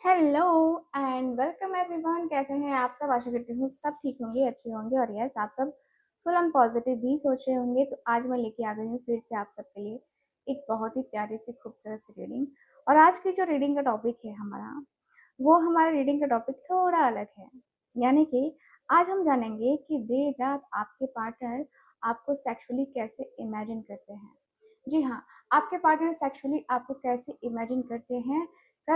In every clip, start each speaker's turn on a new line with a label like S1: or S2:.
S1: Hello and welcome everyone. कैसे हैं आप सब? आशा करती हूँ सब ठीक होंगे, अच्छे होंगे और यस आप सब फुल ऑन पॉजिटिव भी सोच रहे होंगे। तो आज मैं लेके आ गई हूँ फिर से आप सबके लिए एक बहुत ही प्यारी सी खूबसूरत सी रीडिंग। और आज की जो रीडिंग का टॉपिक है हमारा रीडिंग का टॉपिक थोड़ा अलग है। यानी कि आज हम जानेंगे कि देर रात आपके पार्टनर आपको सेक्सुअली कैसे इमेजिन करते हैं। जी हाँ, आपके पार्टनर सेक्सुअली आपको कैसे इमेजिन कर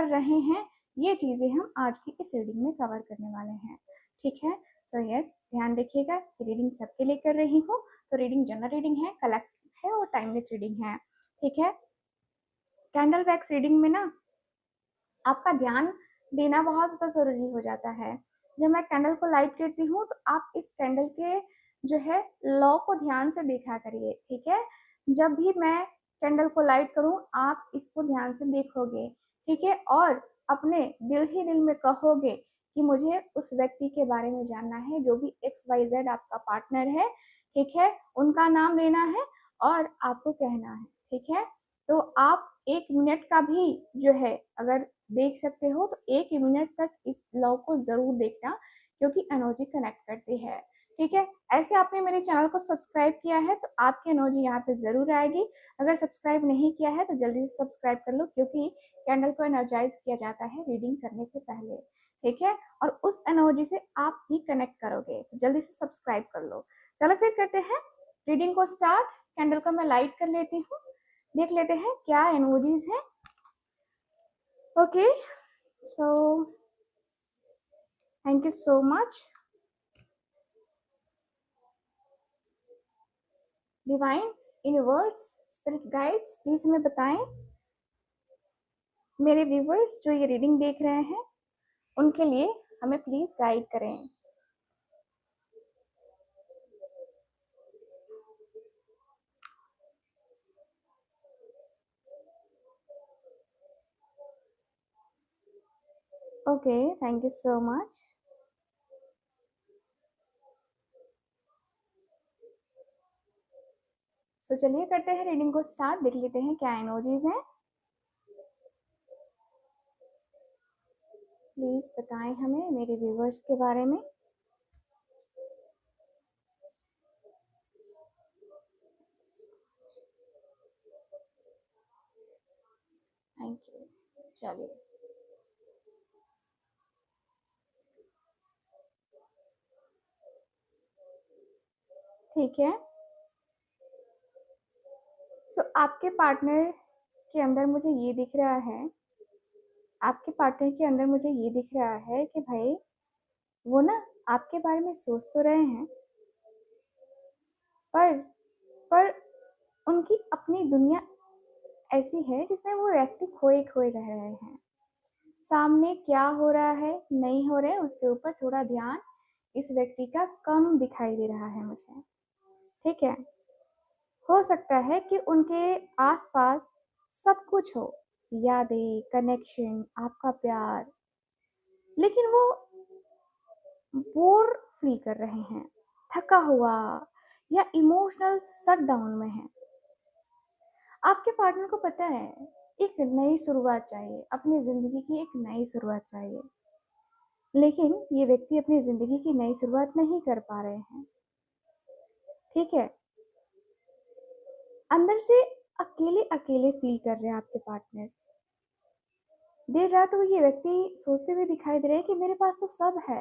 S1: रहे हैं, ये चीजें हम आज की इस रीडिंग में कवर करने वाले हैं। ठीक है, सो यस ध्यान रखिएगा कि रीडिंग सबके लिए कर रही हूँ। तो रीडिंग जनरल रीडिंग है, कलेक्टिव है और टाइमलेस रीडिंग है। ठीक है, कैंडल वैक्स रीडिंग में ना आपका ध्यान देना बहुत ज़्यादा ज़रूरी हो जाता है। जब मैं कैंडल को लाइट करती हूँ तो आप इस कैंडल के जो है लॉ को ध्यान से देखा करिए। ठीक है, जब भी मैं कैंडल को लाइट करूँ आप इसको ध्यान से देखोगे। ठीक है, और अपने दिल ही दिल में कहोगे कि मुझे उस व्यक्ति के बारे में जानना है, जो भी XYZ आपका पार्टनर है। ठीक है, उनका नाम लेना है और आपको कहना है। ठीक है, तो आप 1 मिनट का भी जो है अगर देख सकते हो तो 1 मिनट तक इस लॉ को जरूर देखना, क्योंकि एनर्जी कनेक्ट करती है। ठीक है, ऐसे आपने मेरे चैनल को सब्सक्राइब किया है तो आपकी एनर्जी यहाँ पे जरूर आएगी। अगर सब्सक्राइब नहीं किया है तो जल्दी से सब्सक्राइब कर लो, क्योंकि कैंडल को एनर्जाइज किया जाता है रीडिंग करने से पहले। ठीक है, और उस एनर्जी से आप भी कनेक्ट करोगे, तो जल्दी से सब्सक्राइब कर लो। चलो फिर करते हैं रीडिंग को स्टार्ट। कैंडल को मैं लाइट कर लेती हूँ, देख लेते हैं क्या एनर्जीज है। Okay, so thank you so much. Divine, universe, spirit guides, please हमें बताएं, मेरे व्यूवर्स जो ये रीडिंग देख रहे हैं उनके लिए हमें प्लीज गाइड करें। Okay, thank you so much. So चलिए करते हैं रीडिंग को स्टार्ट, देख लेते हैं क्या एनर्जीज हैं। प्लीज बताएं हमें मेरे व्यूवर्स के बारे में। Thank you. चलिए, ठीक है। सो आपके पार्टनर के अंदर मुझे ये दिख रहा है, आपके पार्टनर के अंदर मुझे ये दिख रहा है कि भाई वो ना आपके बारे में सोच तो रहे हैं, पर पर उनकी अपनी दुनिया ऐसी है जिसमें वो व्यक्ति खोए खोए रह रहे हैं। सामने क्या हो रहा है नहीं हो रहा है उसके ऊपर थोड़ा ध्यान इस व्यक्ति का कम दिखाई दे रहा है मुझे। ठीक है, हो सकता है कि उनके आसपास सब कुछ हो, यादें, कनेक्शन, आपका प्यार, लेकिन वो बोर फील कर रहे हैं, थका हुआ या इमोशनल शट डाउन में है। आपके पार्टनर को पता है एक नई शुरुआत चाहिए, अपनी जिंदगी की एक नई शुरुआत चाहिए, लेकिन ये व्यक्ति अपनी जिंदगी की नई शुरुआत नहीं कर पा रहे हैं। ठीक है, अंदर से अकेले अकेले फील कर रहे हैं आपके पार्टनर। देर रात वो ये व्यक्ति सोचते हुए दिखाई दे रहे हैं कि मेरे पास तो सब है,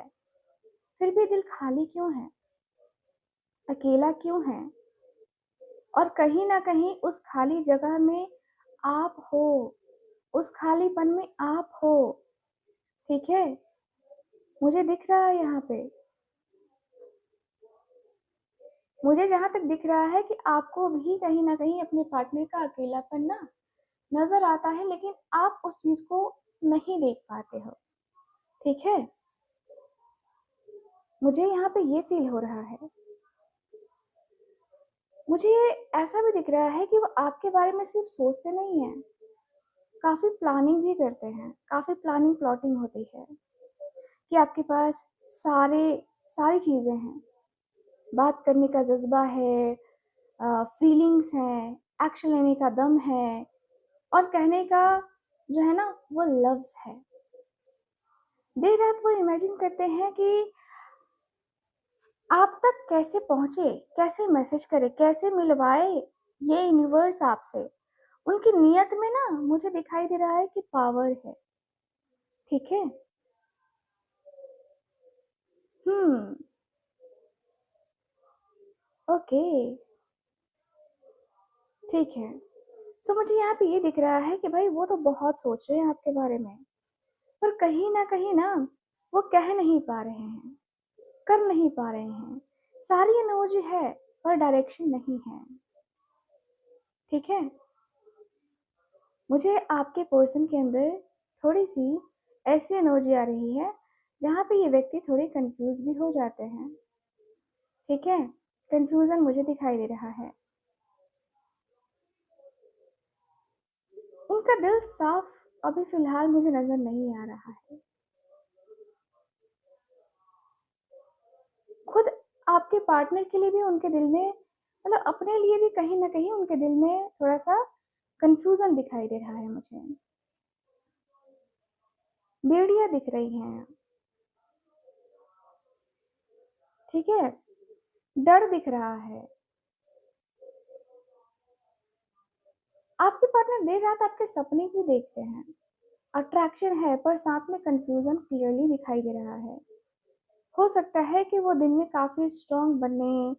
S1: फिर भी दिल खाली क्यों है, अकेला क्यों है। और कहीं ना कहीं उस खाली जगह में आप हो, उस खालीपन में आप हो। ठीक है, मुझे दिख रहा है यहाँ पे, मुझे जहां तक दिख रहा है कि आपको भी कहीं ना कहीं अपने पार्टनर का अकेलापन ना नजर आता है, लेकिन आप उस चीज को नहीं देख पाते हो। ठीक है, मुझे यहाँ पे ये फील हो रहा है, मुझे ऐसा भी दिख रहा है कि वो आपके बारे में सिर्फ सोचते नहीं है, काफी प्लानिंग भी करते हैं, काफी प्लानिंग प्लॉटिंग होती है कि आपके पास सारे सारी चीजें हैं, बात करने का जज्बा है, फीलिंग्स हैं, एक्शन लेने का दम है, और कहने का जो है ना वो लव्स है। देर रात वो इमेजिन करते हैं कि आप तक कैसे पहुंचे, कैसे मैसेज करे, कैसे मिलवाए ये यूनिवर्स आपसे। उनकी नियत में ना मुझे दिखाई दे रहा है कि पावर है। ठीक है। हम्म। ओके। ठीक है। सो मुझे यहाँ पे ये दिख रहा है कि भाई वो तो बहुत सोच रहे हैं आपके बारे में, पर कहीं ना वो कह नहीं पा रहे हैं, कर नहीं पा रहे हैं। सारी एनर्जी है पर डायरेक्शन नहीं है। ठीक है। मुझे आपके पर्सन के अंदर थोड़ी सी ऐसी एनर्जी आ रही है जहाँ पे ये व्यक्ति थोड़े कंफ्यूज भी हो जाते हैं। ठीक है। कंफ्यूजन मुझे दिखाई दे रहा है। उनका दिल साफ अभी फिलहाल मुझे नजर नहीं आ रहा है। खुद आपके पार्टनर के लिए भी उनके दिल में, मतलब अपने लिए भी कहीं ना कहीं उनके दिल में थोड़ा सा कंफ्यूजन दिखाई दे रहा है मुझे। बेड़ियां दिख रही हैं। ठीक है। डर दिख रहा है। आपके पार्टनर देर रात आपके सपने भी देखते हैं। अट्रैक्शन है पर साथ में कंफ्यूजन क्लियरली दिखाई दे रहा है। हो सकता है कि वो दिन में काफी स्ट्रांग बने,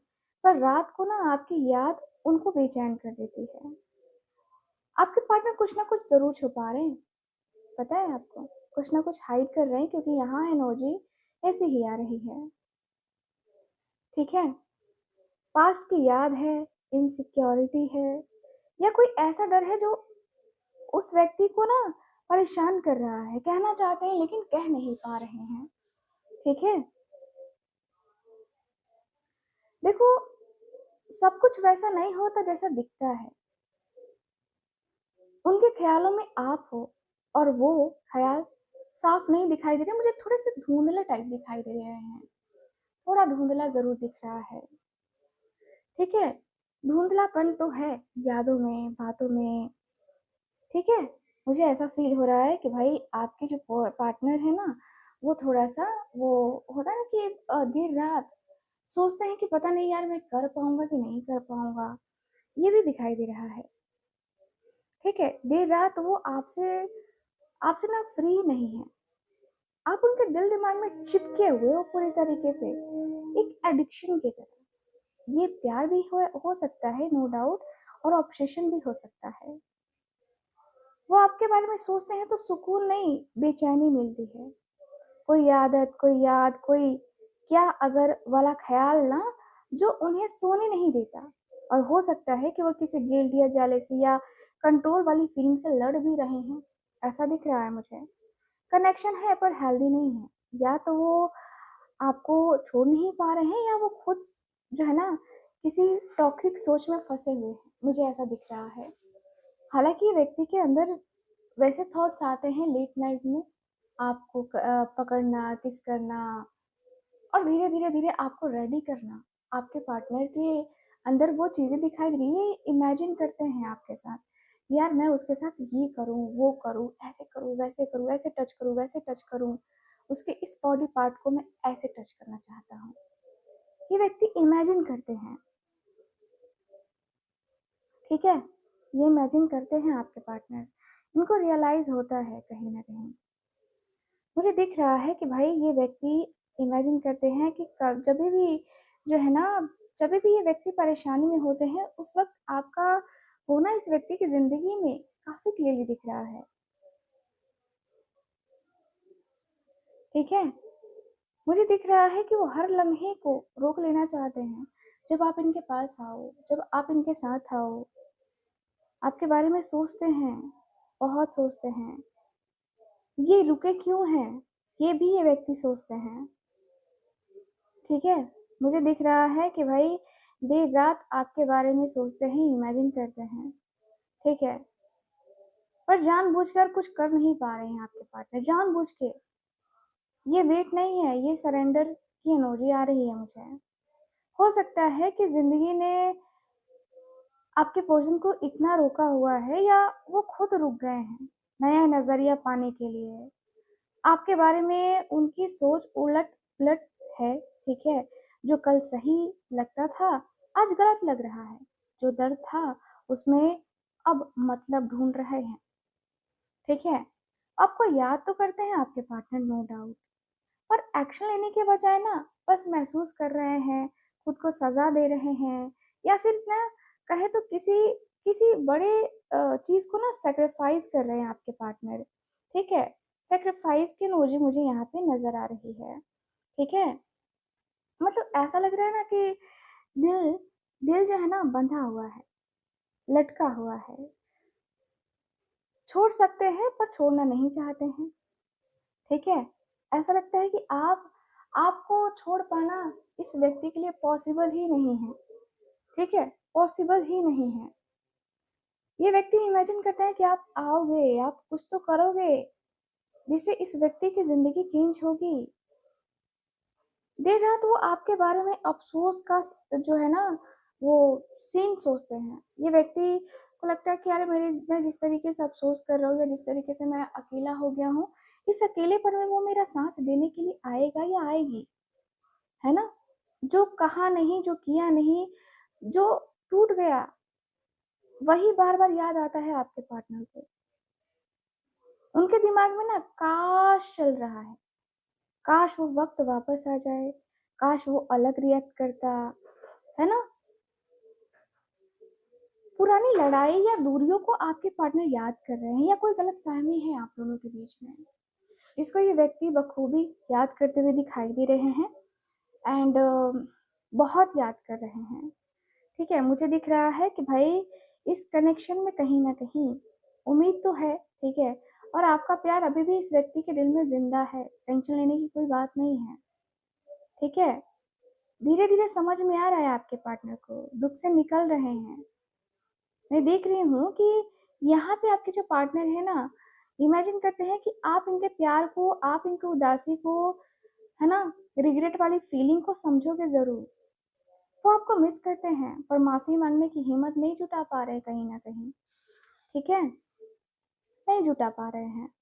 S1: पर रात को ना आपकी याद उनको बेचैन कर देती है। आपके पार्टनर कुछ ना कुछ जरूर छुपा रहे हैं। पता है आपको, कुछ ना कुछ हाइड कर रहे हैं क्योंकि यहाँ एनर्जी ऐसी ही आ रही है। ठीक है। पास्ट की याद है, इनसिक्योरिटी है, या कोई ऐसा डर है जो उस व्यक्ति को ना परेशान कर रहा है। कहना चाहते हैं लेकिन कह नहीं पा रहे हैं। ठीक है। देखो, सब कुछ वैसा नहीं होता जैसा दिखता है। उनके ख्यालों में आप हो और वो ख्याल साफ नहीं दिखाई दे रहे, मुझे थोड़े से धुंधले टाइप दिखाई दे रहे हैं। थोड़ा धुंधला जरूर दिख रहा है। ठीक है। धुंधलापन तो है यादों में, बातों में। ठीक है। मुझे ऐसा फील हो रहा है कि भाई आपके जो पार्टनर है ना, वो थोड़ा सा, वो होता है ना कि देर रात सोचते हैं कि पता नहीं यार मैं कर पाऊंगा कि नहीं कर पाऊंगा। ये भी दिखाई दे रहा है। ठीक है। देर रात वो आपसे आपसे ना फ्री नहीं है। आप उनके दिल दिमाग में चिपके हुए हो पूरी तरीके से, एक एडिक्शन की तरह। ये प्यार भी हो सकता है, नो डाउट, और ऑब्सेशन भी हो सकता है। वो आपके बारे में सोचते हैं तो सुकून नहीं, बेचैनी मिलती है। कोई आदत, कोई याद, कोई क्या अगर वाला ख्याल ना, जो उन्हें सोने नहीं देता। और हो सकता है कि वो किसी गिल्ट या जेलेसी या कंट्रोल वाली फीलिंग से लड़ भी रहे हैं। ऐसा दिख रहा है मुझे। कनेक्शन है पर हेल्दी नहीं है। या तो वो आपको छोड़ नहीं पा रहे हैं, या वो खुद जो है ना किसी टॉक्सिक सोच में फंसे हुए हैं। मुझे ऐसा दिख रहा है। हालांकि व्यक्ति के अंदर वैसे थॉट्स आते हैं लेट नाइट में, आपको पकड़ना, किस करना, और धीरे धीरे धीरे आपको रेडी करना। आपके पार्टनर के अंदर वो चीजें दिखाई दे रही है, इमेजिन करते हैं आपके साथ, यार मैं उसके साथ ये करूं, वो करूं, ऐसे करूं, वैसे करूं, ऐसे टच करूं, वैसे टच करूं, उसके इस बॉडी पार्ट को मैं ऐसे टच करना चाहता हूँ। ये व्यक्ति इमेजिन करते हैं। ठीक है। ये इमेजिन करते हैं आपके पार्टनर। इनको रियलाइज होता है कहीं ना कहीं। मुझे दिख रहा है कि भाई ये व्यक्ति इमेजिन करते हैं कि जब भी जो है ना, जब भी ये व्यक्ति परेशानी में होते हैं उस वक्त आपका होना इस व्यक्ति की जिंदगी में काफी क्लियरली दिख रहा है। ठीक है। मुझे दिख रहा है कि वो हर लम्हे को रोक लेना चाहते हैं। जब आप इनके पास आओ, जब आप इनके साथ आओ, आपके बारे में सोचते हैं, बहुत सोचते हैं। ये रुके क्यों हैं, ये भी ये व्यक्ति सोचते हैं। ठीक है। मुझे दिख रहा है कि भाई देर रात आपके बारे में सोचते हैं, इमेजिन करते हैं। ठीक है। पर जानबूझकर कुछ कर नहीं पा रहे हैं आपके पार्टनर, जानबूझ के। ये वेट नहीं है, ये सरेंडर की एनर्जी आ रही है मुझे। हो सकता है कि जिंदगी ने आपके पर्सन को इतना रोका हुआ है, या वो खुद रुक गए हैं नया नजरिया पाने के लिए। आपके बारे में उनकी सोच उलट-पुलट है, ठीक है? जो कल सही लगता था, आज गलत लग रहा है। जो दर्द था, उसमें अब मतलब ढूँढ रहे हैं, ठीक है? आपको याद तो करते हैं आपके पार्टनर नो डाउट, पर एक्शन लेने के बजाय ना बस महसूस कर रहे हैं, खुद को सज़ा दे रहे हैं या फिर ना कहें तो किसी किसी बड़े चीज़ को ना सैक्रिफाइस कर रहे हैं आपके पार्टनर, ठीक है? सैक्रिफाइस की इमोजी मुझे यहाँ पे नज़र आ रही है, ठीक है? मतलब ऐसा लग रहा है ना कि दिल दिल जो है ना बंधा हुआ है, लटका हुआ है। छोड़ सकते हैं पर छोड़ना नहीं चाहते हैं, ठीक है? ऐसा लगता है कि आपको छोड़ पाना इस व्यक्ति के लिए पॉसिबल ही नहीं है, ठीक है? पॉसिबल ही नहीं है। ये व्यक्ति इमेजिन करता है कि आप आओगे, आप कुछ तो करोगे, जिससे इस व्यक्ति की ज़िंदगी चेंज होगी। देर रात वो आपके बारे में अफ़सोस का जो है ना, वो सीन सोचते हैं। ये व्यक्ति को लगता है कि अरे मैं जिस तरीके से अफ़सोस कर रहा हूँ या जिस तरीके से मैं अकेला हो गया हूँ, इस अकेलेपन में वो मेरा साथ देने के लिए आएगा या आएगी, है ना? जो कहा नहीं, जो किया नहीं, जो टूट गया, वही बार-बार याद आता है आपके पार्टनर को। उनके दिमाग में ना काश चल रहा है, काश वो वक़्त वापस आ जाए, काश वो अलग रिएक्ट करता, है ना? पुरानी लड़ाई या दूरियों को आपके पार्टनर याद कर रहे हैं या कोई गलतफ़हमी है आप दोनों के बीच में, इसको ये व्यक्ति बखूबी याद करते हुए दिखाई दे रहे हैं एंड बहुत याद कर रहे हैं, ठीक है? मुझे दिख रहा है कि भाई इस कनेक्शन में कहीं न कहीं उम्मीद तो है, ठीक है? और आपका प्यार अभी भी इस व्यक्ति के दिल में ज़िंदा है, टेंशन लेने की कोई बात नहीं है, ठीक है? धीरे-धीरे समझ में आ रहा है आपके पार्टनर को, दुःख से निकल रहे हैं। मैं देख रही हूँ कि यहाँ पे आपके जो पार्टनर है ना, इमेजिन करते हैं कि आप इनके प्यार को, आप इनकी उदासी को, है ना, रिग्रेट वाली फीलिंग को समझोगे ज़रूर। वो आपको मिस करते हैं, पर माफ़ी माँगने की हिम्मत नहीं जुटा पा रहे कहीं न कहीं, ठीक है? नहीं जुटा पा रहे हैं।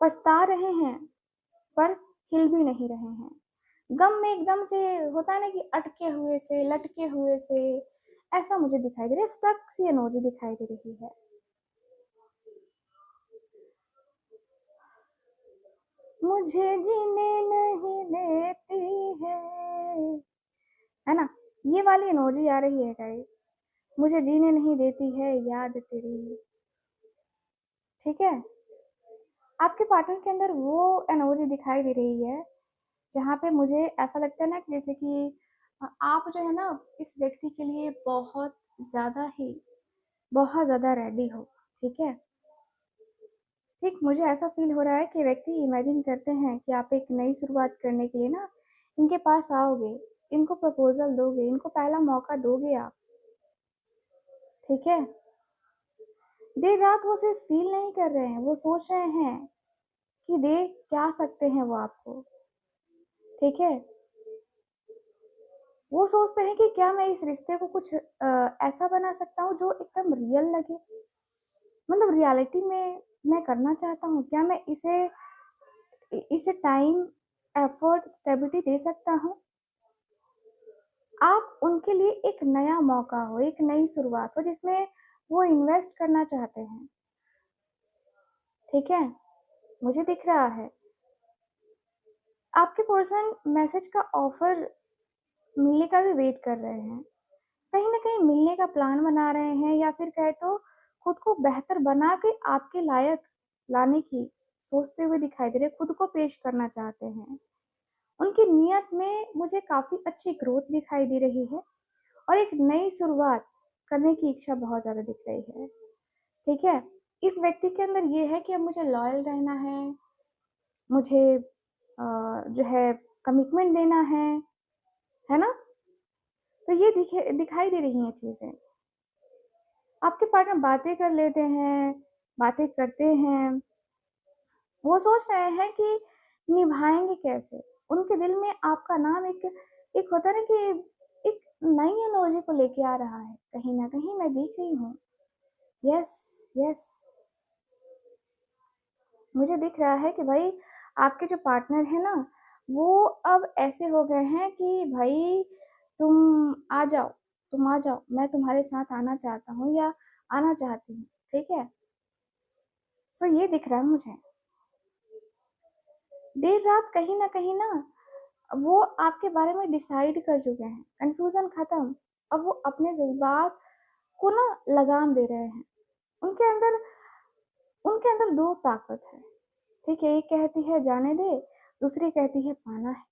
S1: पछता रहे हैं, पर हिल भी नहीं रहे हैं। गम में एकदम से होता है ना कि अटके हुए से, लटके हुए से, ऐसा मुझे दिखाई दे रहा है, स्टक सी एनर्जी दिखाई दे रही है। मुझे जीने नहीं देती है ना? ये वाली एनर्जी आ रही है गाइस। मुझे जीने नहीं देती है याद तेरी, ठीक है? आपके पार्टनर के अंदर वो एनर्जी दिखाई दे रही है, जहाँ पे मुझे ऐसा लगता है ना कि जैसे कि आप जो है ना इस व्यक्ति के लिए बहुत ज़्यादा रेडी हो, ठीक है? ठीक मुझे ऐसा फ़ील हो रहा है कि व्यक्ति इमेजिन करते हैं कि आप एक नई शुरुआत करने के लिए ना इनके पास आओगे, इनको प्रपोज़ल दोगे, इनको पहला मौका दोगे आप, ठीक है? देर रात वो सिर्फ़ फ़ील नहीं कर रहे हैं, वो सोच रहे हैं कि दे क्या सकते हैं वो आपको, ठीक है? वो सोचते हैं कि क्या मैं इस रिश्ते को कुछ ऐसा बना सकता हूँ जो एकदम रियल लगे, मतलब रियलिटी में मैं करना चाहता हूँ। क्या मैं इसे टाइम, एफर्ट, स्टेबिलिटी दे सकता हूँ? आप उनके लिए एक नया मौका हो, एक नई शुरुआत हो जिसमें वो इन्वेस्ट करना चाहते हैं, ठीक है? मुझे दिख रहा है। आपके पर्सन मैसेज का ऑफ़र मिलने का भी वेट कर रहे हैं। कहीं न कहीं मिलने का प्लान बना रहे हैं या फिर कहें तो खुद को बेहतर बना के आपके लायक लाने की सोचते हुए दिखाई दे रहे हैं, खुद को पेश करना चाहते हैं। उनकी नीयत में मुझे काफ़ी अच्छी ग्रोथ दिखाई दे रही है और एक नई शुरुआत करने की इच्छा बहुत ज़्यादा दिख रही है, ठीक है? इस व्यक्ति के अंदर ये है कि अब मुझे लॉयल रहना मुझे जो है कमिटमेंट देना है ना? तो ये दिखाई दे रही हैं चीज़ें। आपके पार्टनर बातें कर लेते हैं, बातें करते हैं, वो सोच रहे हैं कि निभाएँगे कैसे? उनके दिल में आपका नाम एक एक होता है ना कि एक नई एनर्जी को लेके आ रहा है, कहीं न कहीं मैं देख रही हूँ। यस, यस, मुझे दिख रहा है कि भाई आपके जो पार्टनर है ना, वो अब ऐसे हो गए हैं कि भाई तुम आ जाओ, तुम आ जाओ, मैं तुम्हारे साथ आना चाहता हूँ या आना चाहती हूँ, ठीक है? सो ये दिख रहा है मुझे। देर रात कहीं न कहीं ना वो आपके बारे में डिसाइड कर चुके हैं, कन्फ्यूज़न खत्म। अब वो अपने जज़्बात को ना लगाम दे रहे हैं। उनके अंदर उनके अंदर 2 ताकत है, ठीक है? एक कहती है जाने दे, दूसरी कहती है पाना है।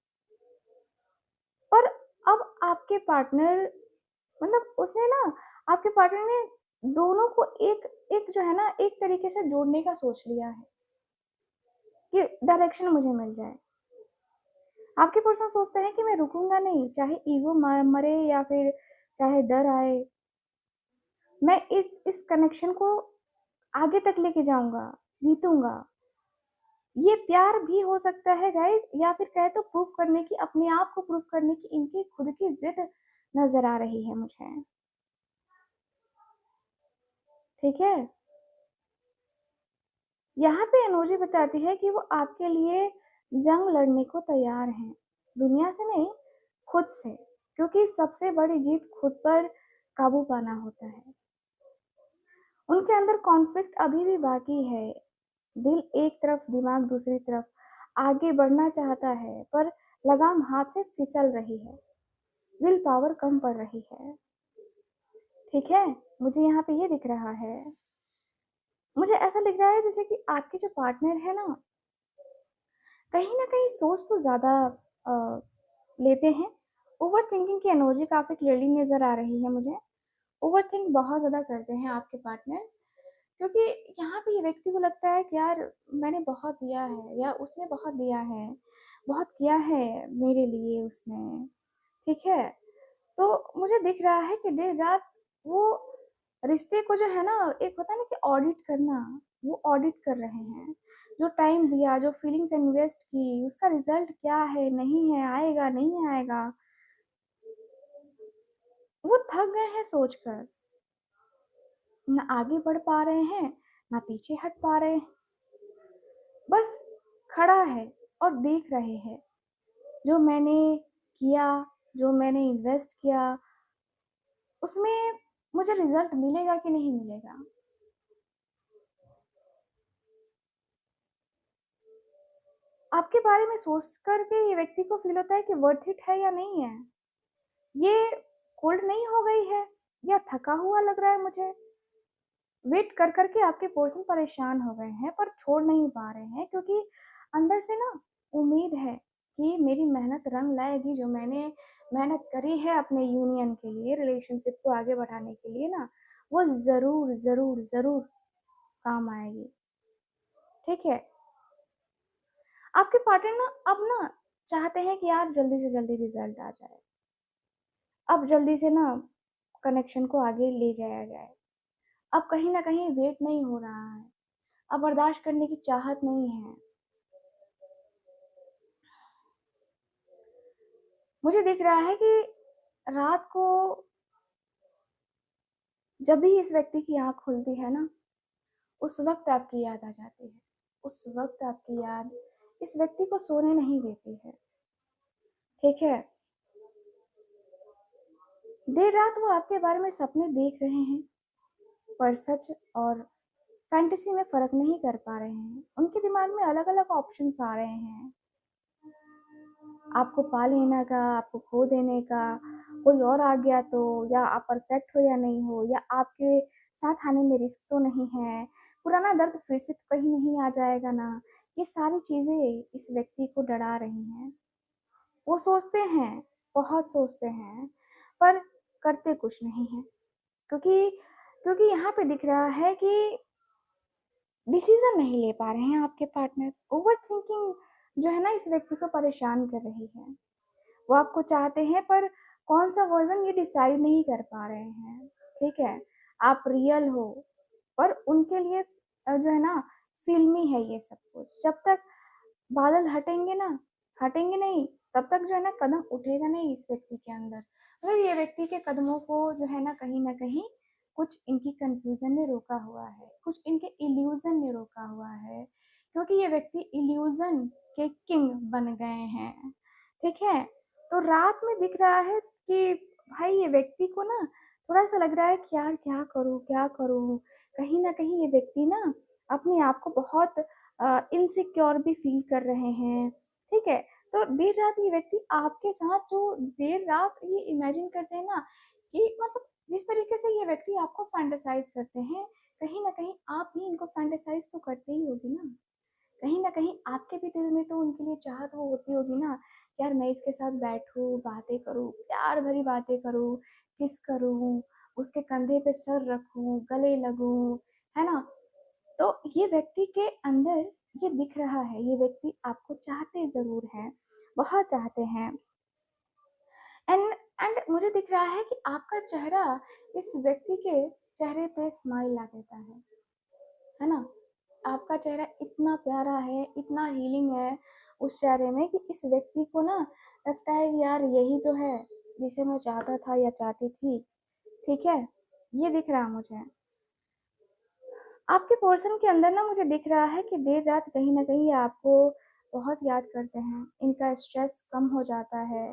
S1: पर अब आपके पार्टनर मतलब उसने ना आपके पार्टनर ने दोनों को एक एक जो है ना एक तरीके से जोड़ने का सोच लिया है कि डायरेक्शन मुझे मिल जाए। आपके पर्सन सोचते हैं कि मैं रुकूँगा नहीं, चाहे ईगो मरे या फिर चाहे डर आए, मैं इस कनेक्शन को आगे तक लेके जाऊँगा, जीतूँगा। ये प्यार भी हो सकता है गाइस या फिर कहे तो प्रूफ करने की अपने आप को प्रूफ करने की इनकी खुद की जिद नजर आ रही है मुझे। ठीक है, यहाँ पे एनर्जी बताती है कि वो आपके लिए जंग लड़ने को तैयार हैं, दुनिया से नहीं, खुद से, क्योंकि सबसे बड़ी जीत खुद पर काबू पाना होता है। उनके अंदर कॉन्फ्लिक्ट अभी भी बाकी है, दिल एक तरफ दिमाग दूसरी तरफ, आगे बढ़ना चाहता है पर लगाम हाथ से फिसल रही है, विल पावर कम पड़ रही है। ठीक है, मुझे यहाँ पे ये दिख रहा है, मुझे ऐसा लग रहा है जैसे कि आपके जो पार्टनर है ना कहीं ना कहीं सोच तो ज्यादा लेते हैं। ओवर थिंकिंग की एनर्जी काफी क्लियरली नजर आ रही है मुझे। ओवर थिंक बहुत ज्यादा करते हैं आपके पार्टनर, क्योंकि यहाँ पे ये व्यक्ति को लगता है कि यार मैंने बहुत दिया है या उसने बहुत दिया है, बहुत किया है मेरे लिए उसने, ठीक है? तो मुझे दिख रहा है कि देर रात वो रिश्ते को जो है ना एक होता है ना कि ऑडिट करना, वो ऑडिट कर रहे हैं। जो टाइम दिया, जो फीलिंग्स इन्वेस्ट की, उसका रिजल्ट क्या है, नहीं है, आएगा, नहीं आएगा, वो थक गए हैं सोचकर। ना आगे बढ़ पा रहे हैं, ना पीछे हट पा रहे हैं। बस खड़ा है और देख रहे हैं जो मैंने किया, जो मैंने इन्वेस्ट किया, उसमें मुझे रिजल्ट मिलेगा कि नहीं मिलेगा। आपके बारे में सोच कर के ये व्यक्ति को फील होता है कि वर्थ इट है या नहीं है। ये कोल्ड नहीं हो गई है या थका हुआ लग रहा है मुझे। वेट कर करके आपके पर्सन परेशान हो गए हैं पर छोड़ नहीं पा रहे हैं, क्योंकि अंदर से ना उम्मीद है कि मेरी मेहनत रंग लाएगी, जो मैंने मेहनत करी है अपने यूनियन के लिए, रिलेशनशिप को आगे बढ़ाने के लिए ना, वो जरूर जरूर जरूर काम आएगी। ठीक है, आपके पार्टनर ना अब ना चाहते हैं कि यार जल्दी से जल्दी रिजल्ट आ जाए, अब जल्दी से ना कनेक्शन को आगे ले जाया जाए। अब कहीं ना कहीं वेट नहीं हो रहा है, अब बर्दाश्त करने की चाहत नहीं है। मुझे दिख रहा है कि रात को जब भी इस व्यक्ति की आंख खुलती है ना, उस वक्त आपकी याद आ जाती है, उस वक्त आपकी याद इस व्यक्ति को सोने नहीं देती है। ठीक है, देर रात वो आपके बारे में सपने देख रहे हैं पर सच और फैंटेसी में फर्क नहीं कर पा रहे हैं। उनके दिमाग में अलग अलग ऑप्शंस आ रहे हैं, आपको पा लेने का, आपको खो देने का, कोई और आ गया तो, या आप परफेक्ट हो या नहीं हो, या आपके साथ आने में रिस्क तो नहीं है, पुराना दर्द फिर से तो कहीं नहीं आ जाएगा ना। ये सारी चीजें इस व्यक्ति को डरा रही हैं। वो सोचते हैं, बहुत सोचते हैं, पर करते कुछ नहीं है, क्योंकि क्योंकि यहाँ पे दिख रहा है कि डिसीजन नहीं ले पा रहे हैं आपके पार्टनर। ओवर थिंकिंग जो है ना इस व्यक्ति को परेशान कर रही है। वो आपको चाहते हैं पर कौन सा वर्जन ये डिसाइड नहीं कर पा रहे हैं। ठीक है, आप रियल हो पर उनके लिए जो है ना फिल्मी है ये सब कुछ। जब तक बादल हटेंगे ना, हटेंगे नहीं, तब तक जो है ना कदम उठेगा नहीं इस व्यक्ति के अंदर। मतलब ये व्यक्ति के कदमों को जो है ना कहीं कुछ इनकी कंफ्यूजन ने रोका हुआ है, कुछ इनके इल्यूजन ने रोका हुआ है क्योंकि ये व्यक्ति इल्यूजन के किंग बन गए हैं। ठीक है, तो रात में दिख रहा है कि भाई ये व्यक्ति को ना थोड़ा सा लग रहा है कि यार क्या करूं क्या करूं। कहीं ना कहीं ये व्यक्ति ना अपने आप को बहुत इनसिक्योर भी फील कर रहे हैं। ठीक है, तो देर रात ये व्यक्ति आपके साथ जो देर रात ये इमेजिन करते हैं ना कि मतलब जिस तरीके से ये व्यक्ति आपको फैंटेसाइज करते हैं, कहीं ना कहीं आप भी इनको फैंटेसाइज तो करते ही होगी ना। कहीं ना कहीं आपके भी दिल में तो उनके लिए चाहत वो होती होगी ना, यार मैं इसके साथ बैठूं, बातें करूं, प्यार भरी बातें करूं, किस करूं, उसके कंधे पे सर रखूं, गले लगूं, है ना। तो ये व्यक्ति के अंदर ये दिख रहा है, ये व्यक्ति आपको चाहते जरूर हैं, बहुत चाहते हैं। एंड एंड मुझे दिख रहा है कि आपका चेहरा इस व्यक्ति के चेहरे पे स्माइल ला देता है ना। आपका चेहरा इतना प्यारा है, इतना हीलिंग है उस चेहरे में कि इस व्यक्ति को ना लगता है यार यही तो है जिसे मैं चाहता था या चाहती थी। ठीक है, ये दिख रहा मुझे आपके पर्सन के अंदर ना। मुझे दिख रहा है कि देर रात कहीं ना कहीं आपको बहुत याद करते हैं, इनका स्ट्रेस कम हो जाता है,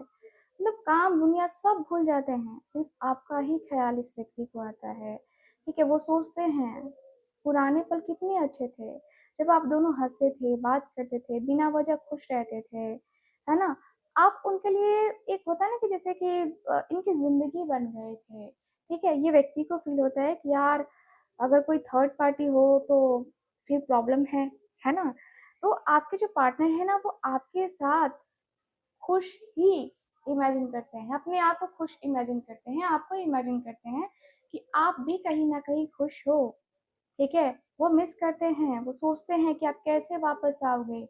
S1: मतलब काम दुनिया सब भूल जाते हैं, सिर्फ आपका ही ख्याल इस व्यक्ति को आता है। ठीक है, वो सोचते हैं पुराने पल कितने अच्छे थे, जब आप दोनों हंसते थे, बात करते थे, बिना वजह खुश रहते थे, है ना। आप उनके लिए एक होता है ना कि जैसे कि इनकी जिंदगी बन गए थे। ठीक है, ये व्यक्ति को फील होता है कि यार अगर कोई थर्ड पार्टी हो तो फिर प्रॉब्लम है ना। तो आपके जो पार्टनर है ना वो आपके साथ खुश ही इमेजिन करते हैं, अपने आप को खुश इमेजिन करते हैं, आपको इमेजिन करते हैं कि आप भी कहीं ना कहीं खुश हो। ठीक है, वो मिस करते हैं, वो सोचते हैं कि आप कैसे वापस आओगे,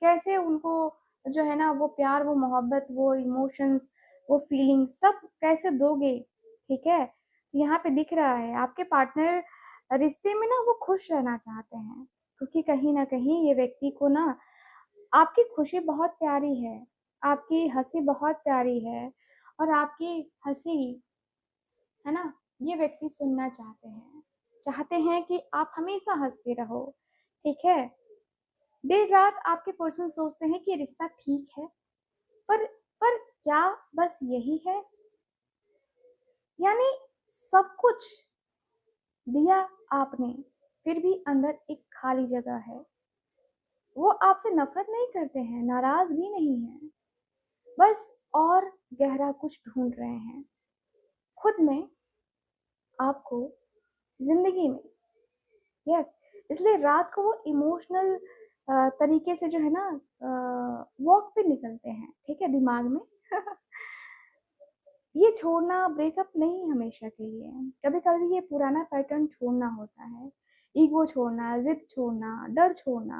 S1: कैसे उनको जो है ना वो प्यार, वो मोहब्बत, वो इमोशंस, वो फीलिंग सब कैसे दोगे। ठीक है, यहाँ पे दिख रहा है आपके पार्टनर रिश्ते में ना वो खुश रहना चाहते हैं, क्योंकि कहीं ना कहीं ये व्यक्ति को ना आपकी खुशी बहुत प्यारी है, आपकी हंसी बहुत प्यारी है, और आपकी हंसी, है ना, ये व्यक्ति सुनना चाहते हैं, चाहते हैं कि आप हमेशा हंसते रहो। ठीक है, देर रात आपके पर्सन सोचते हैं कि रिश्ता ठीक है, पर पर क्या बस यही है, यानी सब कुछ दिया आपने, फिर भी अंदर एक खाली जगह है। वो आपसे नफरत नहीं करते हैं, नाराज भी नहीं है, बस और गहरा कुछ ढूंढ रहे हैं खुद में, आपको, जिंदगी में। यस, इसलिए रात को वो इमोशनल तरीके से जो है ना वॉक पे निकलते हैं। ठीक है, दिमाग में ये छोड़ना ब्रेकअप नहीं हमेशा के लिए, कभी कभी ये पुराना पैटर्न छोड़ना होता है, ईगो छोड़ना, जिद छोड़ना, डर छोड़ना,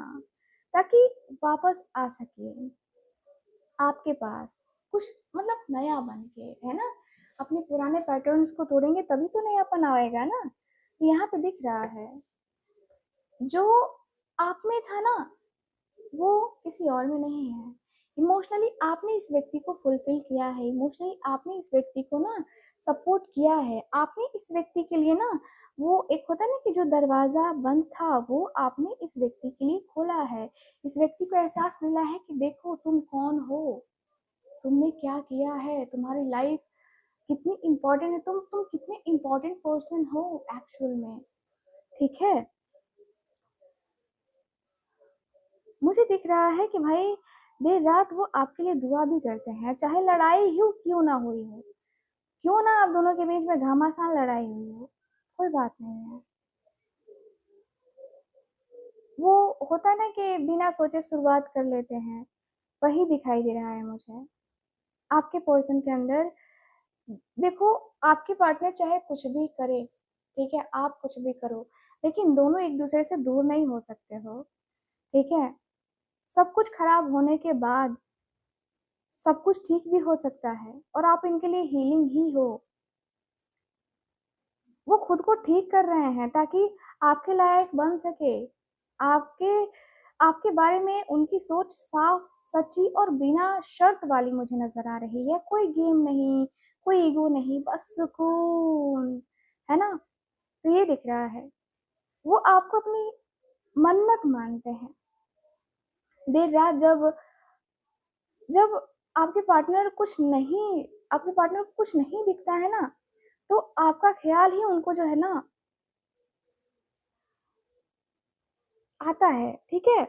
S1: ताकि वापस आ सके आपके पास कुछ, मतलब नया बन के, है ना। अपने पुराने पैटर्न्स को तोड़ेंगे तभी तो नयापन आएगा ना। यहाँ पे दिख रहा है जो आप में था ना वो किसी और में नहीं है। इमोशनली आपने इस व्यक्ति को फुलफिल किया है, इमोशनली आपने इस व्यक्ति को ना सपोर्ट किया है, आपने इस व्यक्ति के लिए ना वो एक होता है ना कि जो दरवाजा बंद था वो आपने इस व्यक्ति के लिए खोला है। इस व्यक्ति को एहसास मिला है कि देखो तुम कौन हो, तुमने क्या किया है, तुम्हारी लाइफ कितनी इंपॉर्टेंट है, तुम कितने इंपॉर्टेंट पर्सन हो एक्चुअल में। ठीक है, मुझे दिख रहा है कि भाई देर रात वो आपके लिए दुआ भी करते हैं, चाहे लड़ाई ही क्यों ना हुई हो, क्यों ना आप दोनों के बीच में घमासान लड़ाई हुई हो, कोई बात नहीं है। वो होता है ना कि बिना सोचे शुरुआत कर लेते हैं, वही दिखाई दे रहा है मुझे आपके पर्सन के अंदर। देखो, आपके पार्टनर चाहे कुछ भी करे, ठीक है, आप कुछ भी करो, लेकिन दोनों एक दूसरे से दूर नहीं हो सकते हो। ठीक है, सब कुछ खराब होने के बाद सब कुछ ठीक भी हो सकता है, और आप इनके लिए हीलिंग ही हो। वो खुद को ठीक कर रहे हैं ताकि आपके लायक बन सके। आपके आपके बारे में उनकी सोच साफ, सच्ची और बिना शर्त वाली मुझे नजर आ रही है। कोई गेम नहीं, कोई ईगो नहीं, बस सुकून, है ना। तो ये दिख रहा है वो आपको अपनी मन्नत मानते हैं, देर रात जब जब आपके पार्टनर को कुछ नहीं दिखता है ना, तो आपका ख्याल ही उनको जो है ना आता है, ठीक है?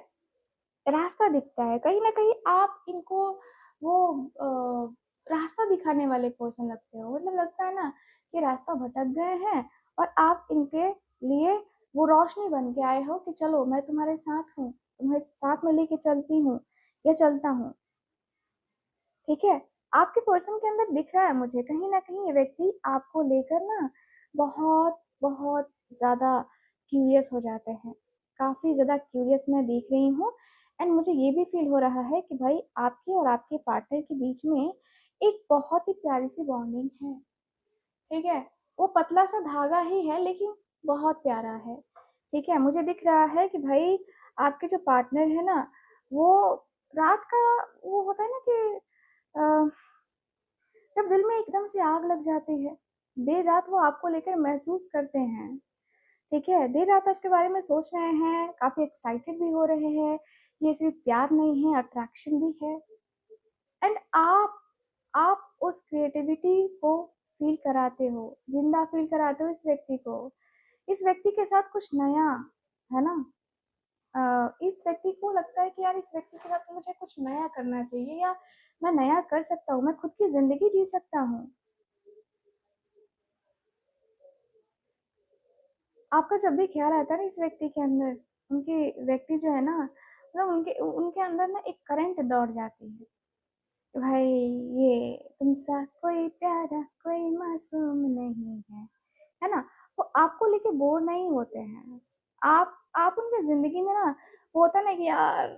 S1: रास्ता दिखता है, कहीं ना कहीं आप इनको वो रास्ता दिखाने वाले पर्सन लगते हो, मतलब लगता है ना कि रास्ता भटक गए हैं और आप इनके लिए वो रोशनी बन के आए हो कि चलो मैं तुम्हारे साथ हूँ, तुम्हें साथ में लेके चलती हूँ या चलता हूँ, ठीक है? आपके पर्सन के अंदर दिख रहा है मुझे कहीं ना कहीं ये व्यक्ति आपको लेकर ना बहुत बहुत ज्यादा क्यूरियस हो जाते हैं, काफी ज्यादा क्यूरियस मैं देख रही हूँ। एंड मुझे ये भी फील हो रहा है कि भाई आपके और आपके पार्टनर के बीच में एक बहुत ही प्यारी सी बॉन्डिंग है, ठीक है? वो पतला सा धागा ही है लेकिन बहुत प्यारा है, ठीक है? मुझे दिख रहा है कि भाई आपके जो पार्टनर है ना, वो रात का वो होता है ना कि अ, जब दिल में एकदम से आग लग जाती है, देर रात वो आपको लेकर महसूस करते हैं, ठीक है? देर रात आपके बारे में सोच रहे हैं, काफी एक्साइटेड भी हो रहे हैं, ये सिर्फ प्यार नहीं है, अट्रैक्शन भी है। एंड आप उस क्रिएटिविटी को फील कराते हो, जिंदा फील कराते हो इस व्यक्ति को। इस व्यक्ति के साथ कुछ नया है ना, इस व्यक्ति को लगता है कि यार इस व्यक्ति के साथ मुझे कुछ नया करना चाहिए, या मैं नया कर सकता हूँ, मैं खुद की जिंदगी जी सकता हूँ। आपका जब भी ख्याल आता है ना इस व्यक्ति के अंदर, उनकी व्यक्ति जो है ना, मतलब उनके उनके अंदर ना एक करंट दौड़ जाती है कि भाई ये तुमसा कोई प्यारा कोई मासूम नहीं है ना? वो आपको लेके बोर नहीं होते हैं। आप उनके जिंदगी में ना, वो होता है ना कि यार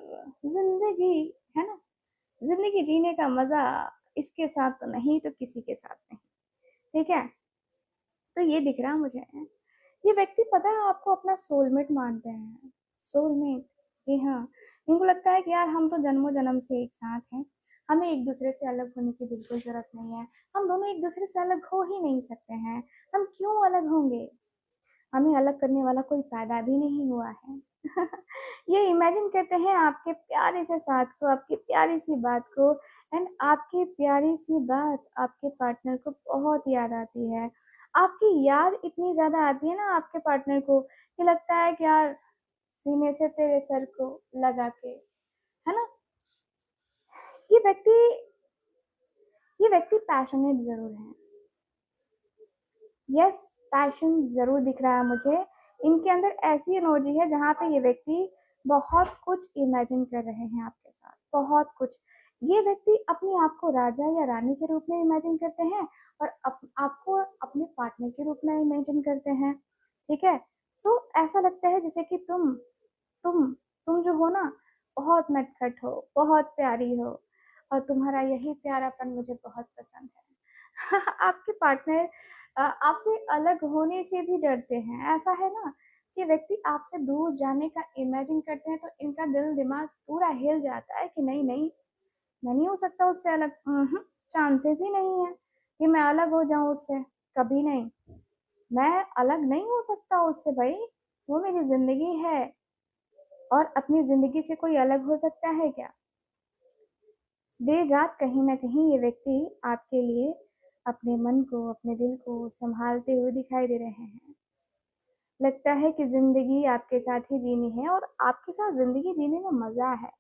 S1: जिंदगी है ना, जिंदगी जीने का मजा इसके साथ तो नहीं तो किसी के साथ नहीं, ठीक है? तो ये दिख रहा मुझे, ये व्यक्ति पता है आपको अपना सोलमेट मानते हैं। सोलमेट, जी हाँ। इनको लगता है कि यार हम तो जन्मों जन्म से एक साथ हैं, हमें एक दूसरे से अलग होने की बिल्कुल जरूरत नहीं है, हम दोनों एक दूसरे से अलग हो ही नहीं सकते हैं, हम क्यों अलग होंगे, हमें अलग करने वाला कोई पैदा भी नहीं हुआ है। ये इमेजिन करते हैं आपके प्यारे से साथ को, आपकी प्यारी सी बात को। एंड आपकी प्यारी सी बात आपके पार्टनर को बहुत याद आती है, आपकी याद इतनी ज्यादा आती है ना आपके पार्टनर को कि लगता है कि यार सीने से तेरे सर को लगा के, है ना? ये व्यक्ति ये व्यक्ति पैशनेट जरूर है, यस, पैशन जरूर दिख रहा है मुझे। इनके अंदर ऐसी एनर्जी है जहाँ पे ये व्यक्ति बहुत कुछ इमेजिन कर रहे हैं आपके साथ, बहुत कुछ। ये व्यक्ति अपने आप को राजा या रानी के रूप में इमेजिन करते हैं और आपको अपने पार्टनर के रूप में इमेजिन करते हैं, ठीक है? सो ऐसा लगता है जैसे कि तुम जो हो ना, बहुत नटखट हो, बहुत प्यारी हो, और तुम्हारा यही प्यारापन मुझे बहुत पसंद है। आपके पार्टनर आपसे अलग होने से भी डरते हैं, ऐसा है ना कि व्यक्ति आपसे दूर जाने का इमेजिन करते हैं तो इनका दिल दिमाग पूरा हिल जाता है कि नहीं नहीं, मैं नहीं हो सकता उससे अलग, चांसेस ही नहीं है कि मैं अलग हो जाऊं उससे, कभी नहीं, मैं अलग नहीं हो सकता उससे भाई, वो मेरी जिंदगी है। और अपनी जिंदगी से कोई अलग हो सकता है क्या? देर रात कहीं ना कहीं ये व्यक्ति आपके लिए अपने मन को, अपने दिल को संभालते हुए दिखाई दे रहे हैं। लगता है कि जिंदगी आपके साथ ही जीनी है और आपके साथ जिंदगी जीने में मजा है।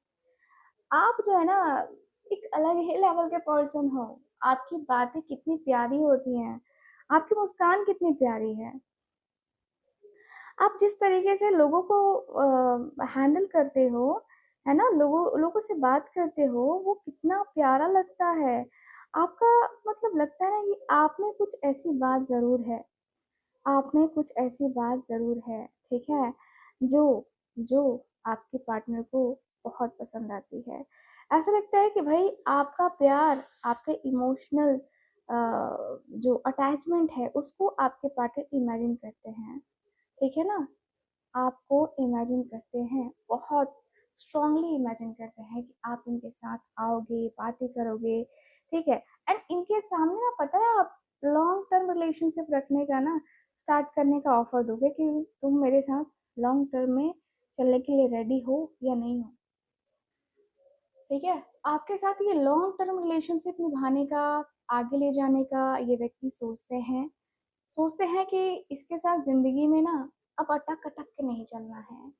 S1: आप जो है ना एक अलग ही लेवल के पर्सन हो, आपकी बातें कितनी प्यारी होती हैं, आपकी मुस्कान कितनी प्यारी है, आप जिस तरीके से लोगों को हैंडल करते हो, है ना, लोगों से बात करते हो, वो कितना प्यारा लगता है। आपका मतलब लगता है ना कि आप में कुछ ऐसी बात जरूर है, आप में कुछ ऐसी बात जरूर है, ठीक है, जो जो आपके पार्टनर को बहुत पसंद आती है। ऐसा लगता है कि भाई आपका प्यार, आपके इमोशनल जो अटैचमेंट है उसको आपके पार्टनर इमेजिन करते हैं, ठीक है ना? आपको इमेजिन करते हैं, बहुत स्ट्रांगली इमेजिन करते हैं कि आप इनके साथ आओगे, बातें करोगे, ठीक है? एंड इनके सामने ना पता है आप लॉन्ग टर्म रिलेशनशिप रखने का ना, स्टार्ट करने का ऑफर दोगे कि तुम मेरे साथ लॉन्ग टर्म में चलने के लिए रेडी हो या नहीं हो। ठीक है? आपके साथ ये लॉन्ग टर्म रिलेशनशिप निभाने का, आगे ले जाने का ये व्यक्ति सोचते हैं कि इसके साथ ज़िंदगी में ना अब अटक-अटक के नहीं चलना है।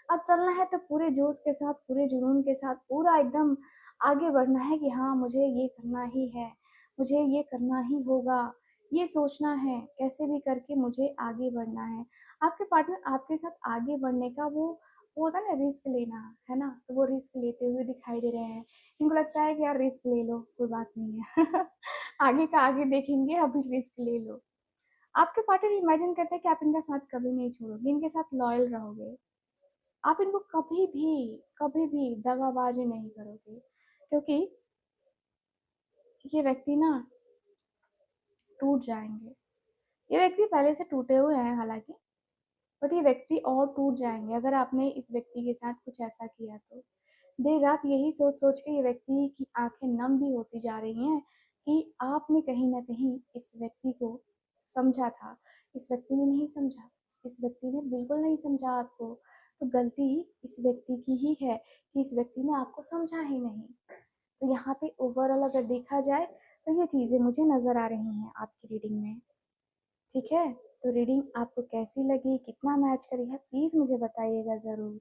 S1: अब चलना है तो पूरे जोश के साथ, पूरे जुनून के साथ, पूरा एकदम आगे बढ़ना है कि हाँ, मुझे ये करना ही है, मुझे ये करना ही होगा, ये सोचना है, कैसे भी करके मुझे आगे बढ़ना है। आपके पार्टनर आपके साथ आगे बढ़ने का वो होता है ना रिस्क लेना, है ना? तो वो रिस्क लेते हुए दिखाई दे रहे हैं। इनको लगता है कि यार रिस्क ले लो, कोई बात नहीं है। आगे का आगे देखेंगे, अभी रिस्क ले लो। आपके पार्टनर इमेजिन करते हैं कि आप इनका साथ कभी नहीं छोड़ोगे, इनके साथ लॉयल रहोगे। आप इनको कभी भी दगाबाजी नहीं करोगे, क्योंकि ये व्यक्ति ना टूट जाएँगे। ये व्यक्ति पहले से टूटे हुए हैं हालाँकि, बट ये व्यक्ति और टूट जाएँगे अगर आपने इस व्यक्ति के साथ कुछ ऐसा किया तो। देर-रात यही सोच-सोच के ये व्यक्ति की आँखें नम भी होती जा रही हैं कि आपने कहीं न कहीं इस व्यक्ति को समझा था। इस व्यक्ति ने नहीं समझा, इस व्यक्ति ने बिल्कुल नहीं समझा आपको। तो गलती इस व्यक्ति की ही है कि इस व्यक्ति ने आपको समझा ही नहीं। तो यहाँ पे ओवरऑल अगर देखा जाए तो ये चीज़ें मुझे नज़र आ रही हैं आपकी रीडिंग में। ठीक है? तो रीडिंग आपको कैसी लगी, कितना मैच करी है, प्लीज़ मुझे बताइएगा ज़रूर।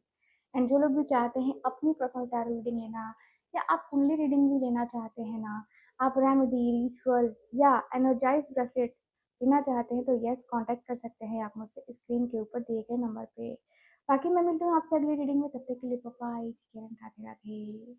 S1: एंड जो लोग भी चाहते हैं अपनी पर्सनल टैरो रीडिंग लेना या आप कुंडली रीडिंग भी लेना चाहते हैं ना, आप रेमेडी, रिचुअल या एनर्जाइज़ ब्रेसलेट लेना चाहते हैं तो येस कॉन्टैक्ट कर सकते हैं आप मुझसे स्क्रीन के ऊपर दिए गए नंबर पे। बाकी मैं मिलती हूँ आपसे अगली रीडिंग में, तब तक के लिए bye bye, take care and Radhe Radhe.